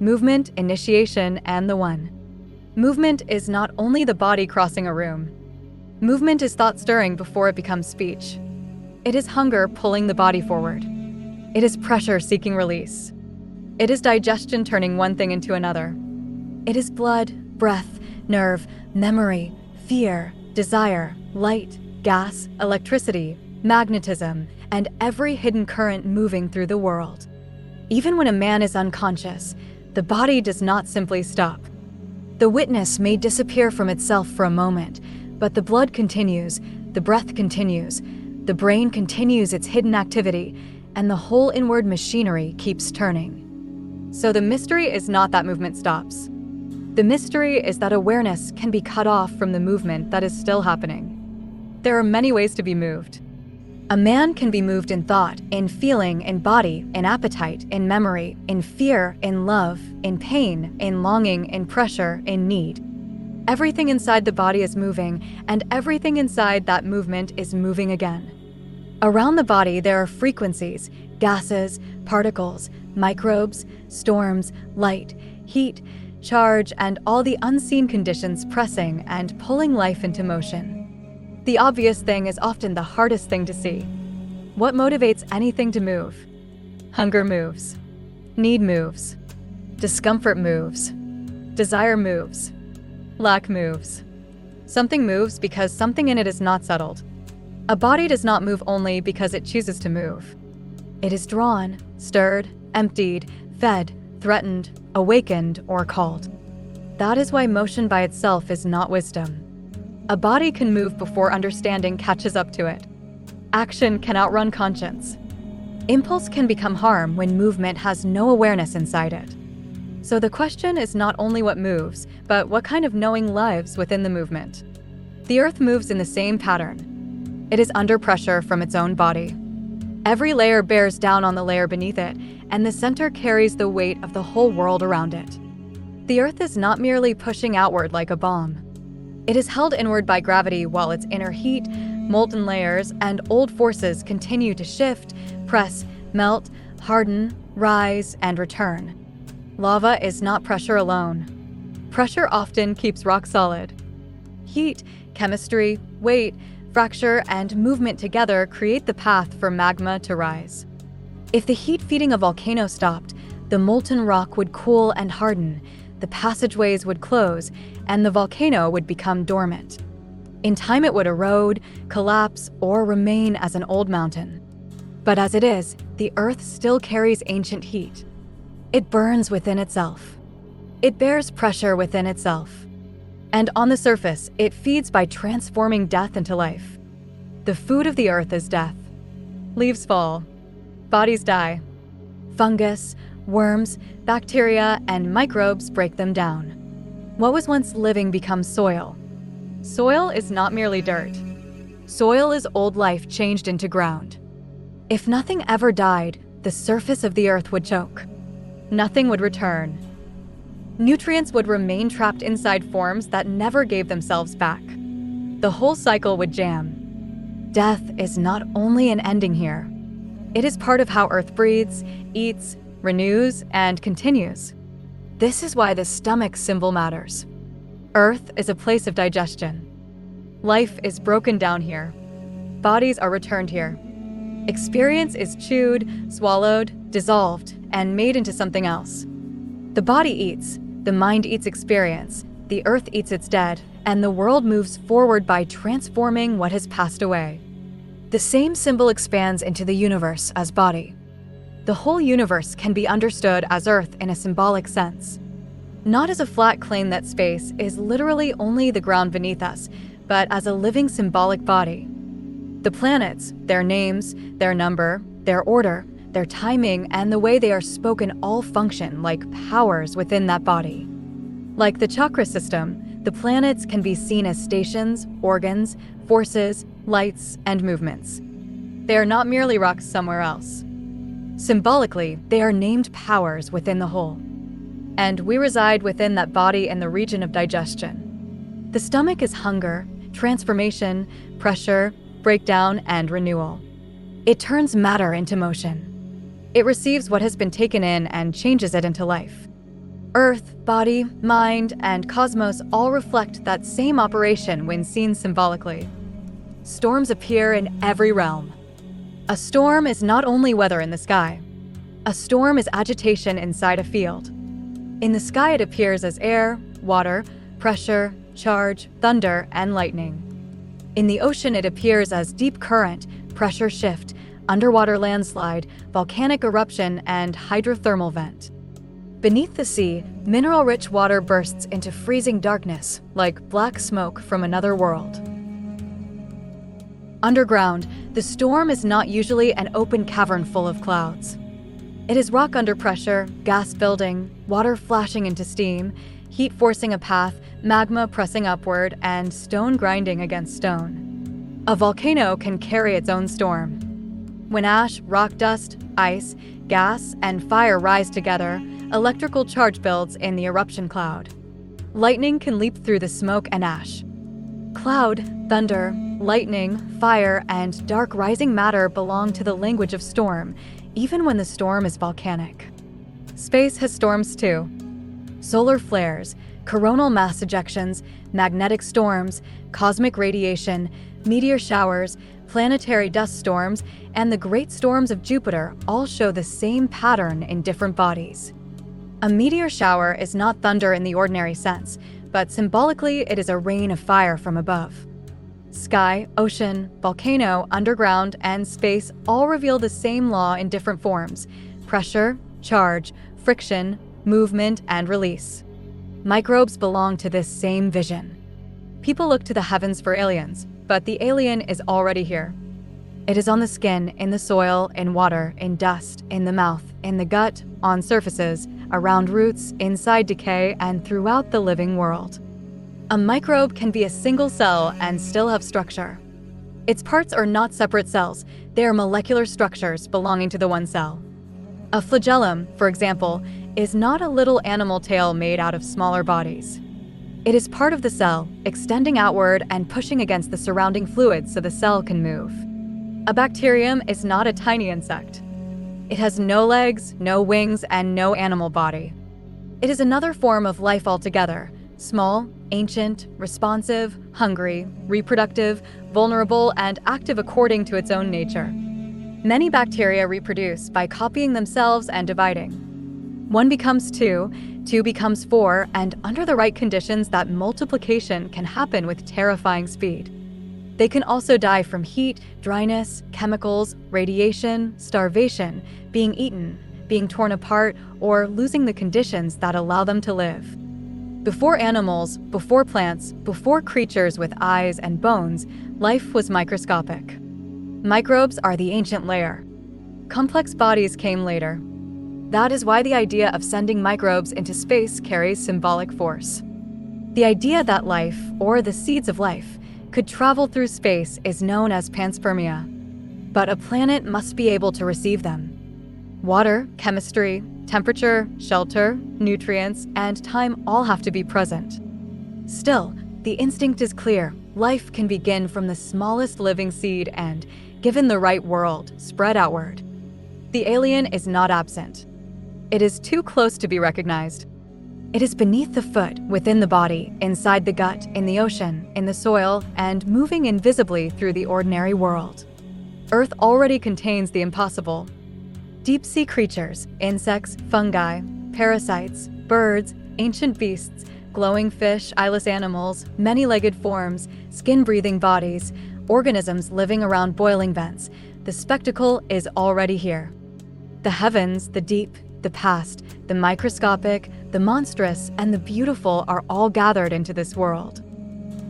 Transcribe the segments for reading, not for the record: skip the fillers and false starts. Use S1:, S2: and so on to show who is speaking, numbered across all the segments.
S1: movement, initiation, and the one. Movement is not only the body crossing a room. Movement is thought stirring before it becomes speech. It is hunger pulling the body forward. It is pressure seeking release. It is digestion turning one thing into another. It is blood, breath, nerve, memory, fear, desire, light, gas, electricity, magnetism, and every hidden current moving through the world. Even when a man is unconscious, the body does not simply stop. The witness may disappear from itself for a moment, but the blood continues, the breath continues, the brain continues its hidden activity, and the whole inward machinery keeps turning. So the mystery is not that movement stops. The mystery is that awareness can be cut off from the movement that is still happening. There are many ways to be moved. A man can be moved in thought, in feeling, in body, in appetite, in memory, in fear, in love, in pain, in longing, in pressure, in need. Everything inside the body is moving, and everything inside that movement is moving again. Around the body there are frequencies, gases, particles, microbes, storms, light, heat, charge, and all the unseen conditions pressing and pulling life into motion. The obvious thing is often the hardest thing to see. What motivates anything to move? Hunger moves. Need moves. Discomfort moves. Desire moves. Lack moves. Something moves because something in it is not settled. A body does not move only because it chooses to move. It is drawn, stirred, emptied, fed, threatened, awakened, or called. That is why motion by itself is not wisdom. A body can move before understanding catches up to it. Action can outrun conscience. Impulse can become harm when movement has no awareness inside it. So the question is not only what moves, but what kind of knowing lives within the movement. The earth moves in the same pattern. It is under pressure from its own body. Every layer bears down on the layer beneath it, and the center carries the weight of the whole world around it. The earth is not merely pushing outward like a bomb. It is held inward by gravity while its inner heat, molten layers, and old forces continue to shift, press, melt, harden, rise, and return. Lava is not pressure alone. Pressure often keeps rock solid. Heat, chemistry, weight, fracture, and movement together create the path for magma to rise. If the heat feeding a volcano stopped, the molten rock would cool and harden, the passageways would close, and the volcano would become dormant. In time it would erode, collapse, or remain as an old mountain. But as it is, the earth still carries ancient heat. It burns within itself. It bears pressure within itself. And on the surface, it feeds by transforming death into life. The food of the earth is death. Leaves fall. Bodies die. Fungus, worms, bacteria, and microbes break them down. What was once living becomes soil. Soil is not merely dirt. Soil is old life changed into ground. If nothing ever died, the surface of the earth would choke. Nothing would return. Nutrients would remain trapped inside forms that never gave themselves back. The whole cycle would jam. Death is not only an ending here. It is part of how Earth breathes, eats, renews, and continues. This is why the stomach symbol matters. Earth is a place of digestion. Life is broken down here. Bodies are returned here. Experience is chewed, swallowed, dissolved, and made into something else. The body eats, the mind eats experience, the earth eats its dead, and the world moves forward by transforming what has passed away. The same symbol expands into the universe as body. The whole universe can be understood as Earth in a symbolic sense. Not as a flat claim that space is literally only the ground beneath us, but as a living symbolic body. The planets, their names, their number, their order, their timing, and the way they are spoken all function like powers within that body. Like the chakra system, the planets can be seen as stations, organs, forces, lights, and movements. They are not merely rocks somewhere else. Symbolically, they are named powers within the whole. And we reside within that body in the region of digestion. The stomach is hunger, transformation, pressure, breakdown, and renewal. It turns matter into motion. It receives what has been taken in and changes it into life. Earth, body, mind, and cosmos all reflect that same operation when seen symbolically. Storms appear in every realm. A storm is not only weather in the sky. A storm is agitation inside a field. In the sky it appears as air, water, pressure, charge, thunder, and lightning. In the ocean it appears as deep current, pressure shift, underwater landslide, volcanic eruption, and hydrothermal vent. Beneath the sea, mineral-rich water bursts into freezing darkness, like black smoke from another world. Underground, the storm is not usually an open cavern full of clouds. It is rock under pressure, gas building, water flashing into steam, heat forcing a path, magma pressing upward, and stone grinding against stone. A volcano can carry its own storm. When ash, rock dust, ice, gas, and fire rise together, electrical charge builds in the eruption cloud. Lightning can leap through the smoke and ash. Cloud, thunder, lightning, fire, and dark rising matter belong to the language of storm, even when the storm is volcanic. Space has storms too. Solar flares, coronal mass ejections, magnetic storms, cosmic radiation, meteor showers, planetary dust storms, and the great storms of Jupiter all show the same pattern in different bodies. A meteor shower is not thunder in the ordinary sense, but symbolically it is a rain of fire from above. Sky, ocean, volcano, underground, and space all reveal the same law in different forms: pressure, charge, friction, movement, and release. Microbes belong to this same vision. People look to the heavens for aliens, but the alien is already here. It is on the skin, in the soil, in water, in dust, in the mouth, in the gut, on surfaces, around roots, inside decay, and throughout the living world. A microbe can be a single cell and still have structure. Its parts are not separate cells, they are molecular structures belonging to the one cell. A flagellum, for example, is not a little animal tail made out of smaller bodies. It is part of the cell, extending outward and pushing against the surrounding fluid so the cell can move. A bacterium is not a tiny insect. It has no legs, no wings, and no animal body. It is another form of life altogether: small, ancient, responsive, hungry, reproductive, vulnerable, and active according to its own nature. Many bacteria reproduce by copying themselves and dividing. One becomes two, two becomes four, and under the right conditions, that multiplication can happen with terrifying speed. They can also die from heat, dryness, chemicals, radiation, starvation, being eaten, being torn apart, or losing the conditions that allow them to live. Before animals, before plants, before creatures with eyes and bones, life was microscopic. Microbes are the ancient layer. Complex bodies came later. That is why the idea of sending microbes into space carries symbolic force. The idea that life, or the seeds of life, could travel through space is known as panspermia. But a planet must be able to receive them. Water, chemistry, temperature, shelter, nutrients, and time all have to be present. Still, the instinct is clear. Life can begin from the smallest living seed and, given the right world, spread outward. The alien is not absent. It is too close to be recognized. It is beneath the foot, within the body, inside the gut, in the ocean, in the soil, and moving invisibly through the ordinary world. Earth already contains the impossible. Deep-sea creatures, insects, fungi, parasites, birds, ancient beasts, glowing fish, eyeless animals, many-legged forms, skin-breathing bodies, organisms living around boiling vents. The spectacle is already here. The heavens, the deep, the past, the microscopic, the monstrous, and the beautiful are all gathered into this world.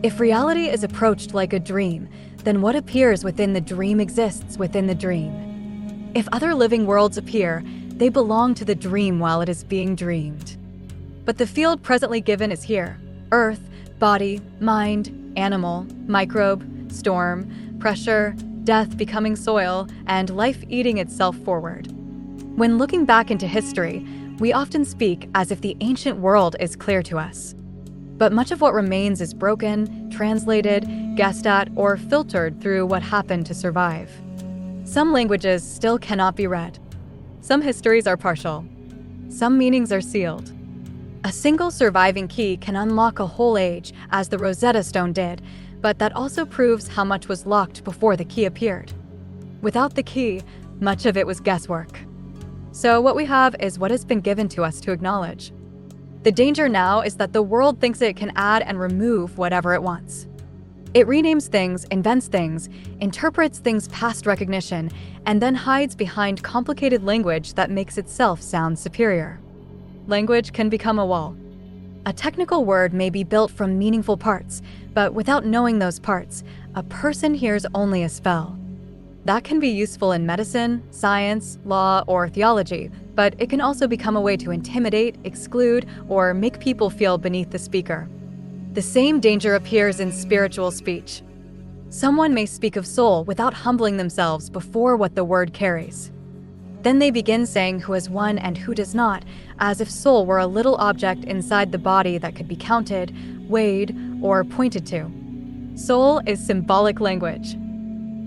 S1: If reality is approached like a dream, then what appears within the dream exists within the dream. If other living worlds appear, they belong to the dream while it is being dreamed. But the field presently given is here: earth, body, mind, animal, microbe, storm, pressure, death becoming soil, and life eating itself forward. When looking back into history, we often speak as if the ancient world is clear to us. But much of what remains is broken, translated, guessed at, or filtered through what happened to survive. Some languages still cannot be read. Some histories are partial. Some meanings are sealed. A single surviving key can unlock a whole age, as the Rosetta Stone did, but that also proves how much was locked before the key appeared. Without the key, much of it was guesswork. So what we have is what has been given to us to acknowledge. The danger now is that the world thinks it can add and remove whatever it wants. It renames things, invents things, interprets things past recognition, and then hides behind complicated language that makes itself sound superior. Language can become a wall. A technical word may be built from meaningful parts, but without knowing those parts, a person hears only a spell. That can be useful in medicine, science, law, or theology, but it can also become a way to intimidate, exclude, or make people feel beneath the speaker. The same danger appears in spiritual speech. Someone may speak of soul without humbling themselves before what the word carries. Then they begin saying who is one and who does not, as if soul were a little object inside the body that could be counted, weighed, or pointed to. Soul is symbolic language.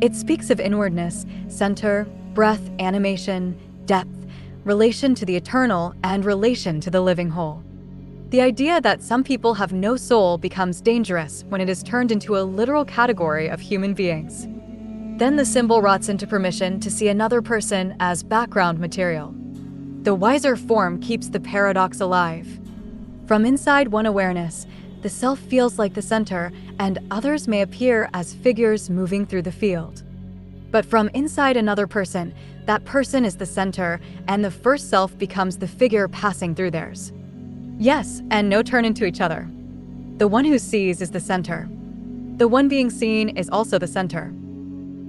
S1: It speaks of inwardness, center, breath, animation, depth, relation to the eternal, and relation to the living whole. The idea that some people have no soul becomes dangerous when it is turned into a literal category of human beings. Then the symbol rots into permission to see another person as background material. The wiser form keeps the paradox alive. From inside one awareness, the self feels like the center, and others may appear as figures moving through the field. But from inside another person, that person is the center, and the first self becomes the figure passing through theirs. Yes, and no turn into each other. The one who sees is the center. The one being seen is also the center.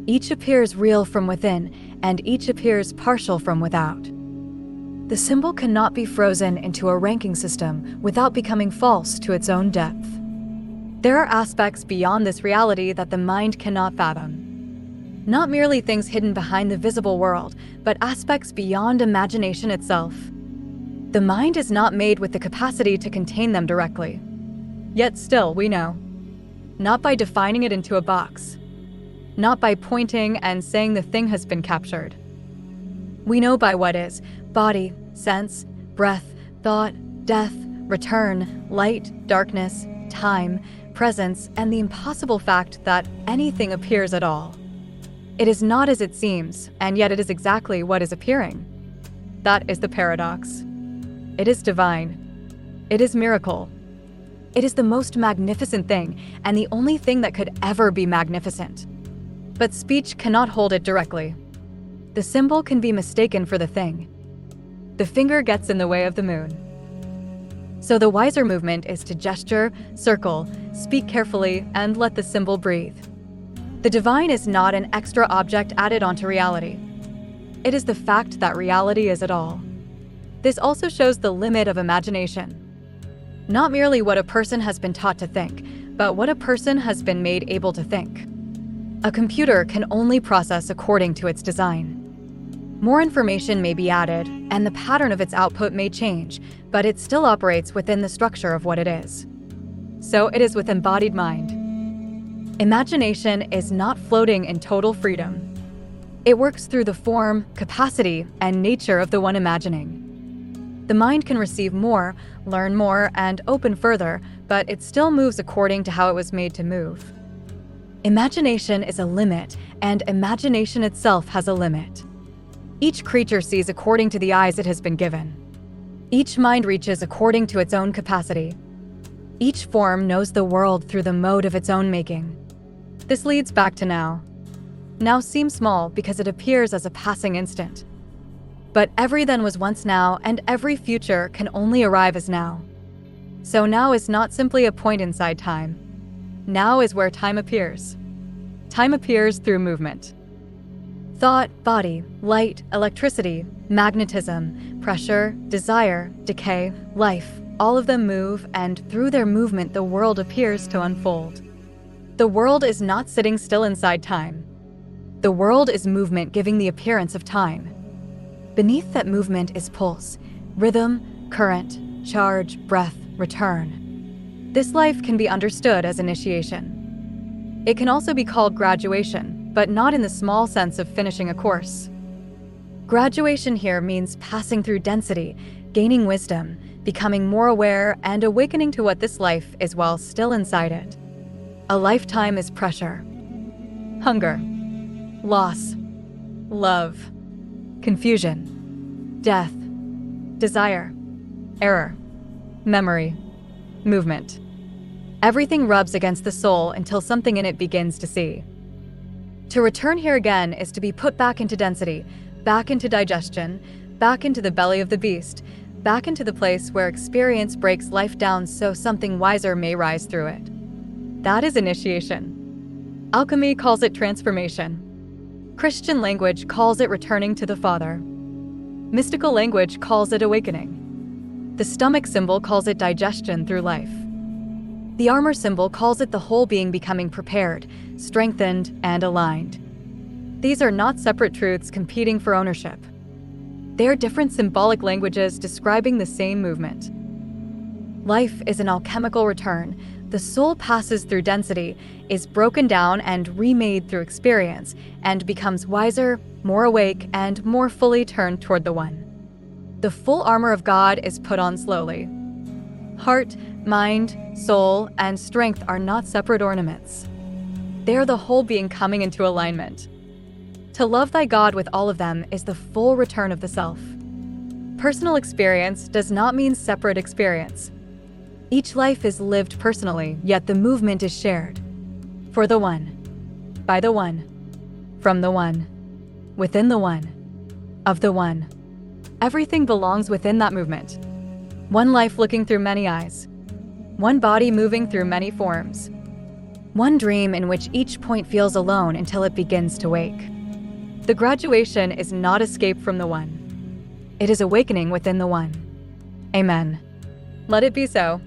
S1: Each appears real from within, and each appears partial from without. The symbol cannot be frozen into a ranking system without becoming false to its own depth. There are aspects beyond this reality that the mind cannot fathom. Not merely things hidden behind the visible world, but aspects beyond imagination itself. The mind is not made with the capacity to contain them directly. Yet still, we know. Not by defining it into a box. Not by pointing and saying the thing has been captured. We know by what is: body, sense, breath, thought, death, return, light, darkness, time, presence, and the impossible fact that anything appears at all. It is not as it seems, and yet it is exactly what is appearing. That is the paradox. It is divine. It is miracle. It is the most magnificent thing, and the only thing that could ever be magnificent. But speech cannot hold it directly. The symbol can be mistaken for the thing. The finger gets in the way of the moon. So the wiser movement is to gesture, circle, speak carefully, and let the symbol breathe. The divine is not an extra object added onto reality. It is the fact that reality is it all. This also shows the limit of imagination. Not merely what a person has been taught to think, but what a person has been made able to think. A computer can only process according to its design. More information may be added, and the pattern of its output may change, but it still operates within the structure of what it is. So it is with embodied mind. Imagination is not floating in total freedom. It works through the form, capacity, and nature of the one imagining. The mind can receive more, learn more, and open further, but it still moves according to how it was made to move. Imagination is a limit, and imagination itself has a limit. Each creature sees according to the eyes it has been given. Each mind reaches according to its own capacity. Each form knows the world through the mode of its own making. This leads back to now. Now seems small because it appears as a passing instant. But every then was once now, and every future can only arrive as now. So now is not simply a point inside time. Now is where time appears. Time appears through movement. Thought, body, light, electricity, magnetism, pressure, desire, decay, life, all of them move, and through their movement the world appears to unfold. The world is not sitting still inside time. The world is movement giving the appearance of time. Beneath that movement is pulse, rhythm, current, charge, breath, return. This life can be understood as initiation. It can also be called graduation, but not in the small sense of finishing a course. Graduation here means passing through density, gaining wisdom, becoming more aware and awakening to what this life is while still inside it. A lifetime is pressure, hunger, loss, love, confusion, death, desire, error, memory, movement. Everything rubs against the soul until something in it begins to see. To return here again is to be put back into density, back into digestion, back into the belly of the beast, back into the place where experience breaks life down so something wiser may rise through it. That is initiation. Alchemy calls it transformation. Christian language calls it returning to the Father. Mystical language calls it awakening. The stomach symbol calls it digestion through life. The armor symbol calls it the whole being becoming prepared, strengthened, and aligned. These are not separate truths competing for ownership. They are different symbolic languages describing the same movement. Life is an alchemical return. The soul passes through density, is broken down and remade through experience, and becomes wiser, more awake, and more fully turned toward the One. The full armor of God is put on slowly. Heart, mind, soul, and strength are not separate ornaments. They are the whole being coming into alignment. To love thy God with all of them is the full return of the self. Personal experience does not mean separate experience. Each life is lived personally, yet the movement is shared. For the One, by the One, from the One, within the One, of the One. Everything belongs within that movement. One life looking through many eyes. One body moving through many forms. One dream in which each point feels alone until it begins to wake. The graduation is not escape from the One. It is awakening within the One. Amen. Let it be so.